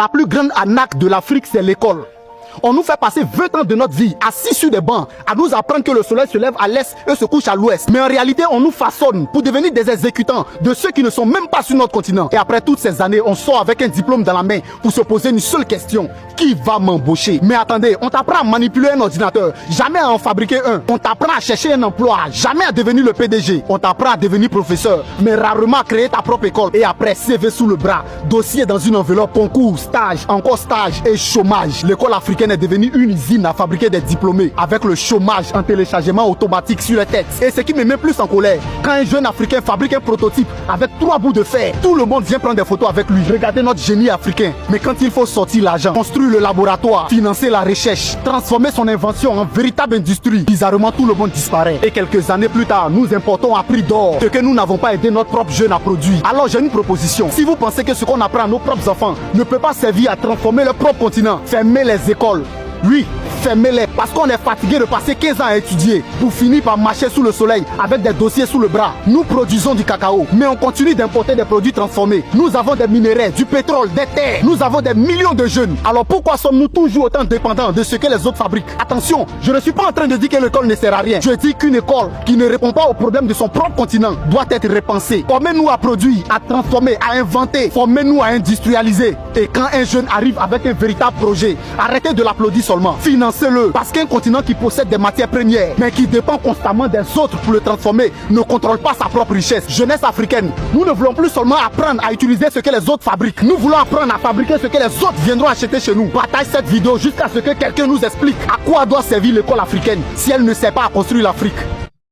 La plus grande arnaque de l'Afrique, c'est l'école. On nous fait passer 20 ans de notre vie assis sur des bancs à nous apprendre que le soleil se lève à l'est et se couche à l'ouest. Mais en réalité, on nous façonne pour devenir des exécutants de ceux qui ne sont même pas sur notre continent. Et après toutes ces années, on sort avec un diplôme dans la main pour se poser une seule question. Qui va m'embaucher? Mais attendez, on t'apprend à manipuler un ordinateur, jamais à en fabriquer un. On t'apprend à chercher un emploi, jamais à devenir le PDG. On t'apprend à devenir professeur, mais rarement à créer ta propre école. Et après, CV sous le bras, dossier dans une enveloppe, concours, stage, encore stage et chômage. L'école africaine est devenue une usine à fabriquer des diplômés avec le chômage en téléchargement automatique sur les têtes. Et ce qui me met plus en colère, quand un jeune africain fabrique un prototype avec 3 bouts de fer, tout le monde vient prendre des photos avec lui. Regardez notre génie africain. Mais quand il faut sortir l'argent, construire le laboratoire, financer la recherche, transformer son invention en véritable industrie, bizarrement tout le monde disparaît. Et quelques années plus tard, nous importons à prix d'or ce que nous n'avons pas aidé notre propre jeune à produire. Alors j'ai une proposition. Si vous pensez que ce qu'on apprend à nos propres enfants ne peut pas servir à transformer leur propre continent, fermez les écoles. Oui, fermez-les parce qu'on est fatigué de passer 15 ans à étudier pour finir par marcher sous le soleil avec des dossiers sous le bras. Nous produisons du cacao, mais on continue d'importer des produits transformés. Nous avons des minéraux, du pétrole, des terres. Nous avons des millions de jeunes. Alors pourquoi sommes-nous toujours autant dépendants de ce que les autres fabriquent? Attention, je ne suis pas en train de dire que l'école ne sert à rien. Je dis qu'une école qui ne répond pas aux problèmes de son propre continent doit être repensée. Formez-nous à produire, à transformer, à inventer. Formez-nous à industrialiser. Et quand un jeune arrive avec un véritable projet, arrêtez de l'applaudir seulement. Financez-le, parce qu'un continent qui possède des matières premières, mais qui dépend constamment des autres pour le transformer, ne contrôle pas sa propre richesse. Jeunesse africaine, nous ne voulons plus seulement apprendre à utiliser ce que les autres fabriquent. Nous voulons apprendre à fabriquer ce que les autres viendront acheter chez nous. Partage cette vidéo jusqu'à ce que quelqu'un nous explique à quoi doit servir l'école africaine si elle ne sert pas à construire l'Afrique.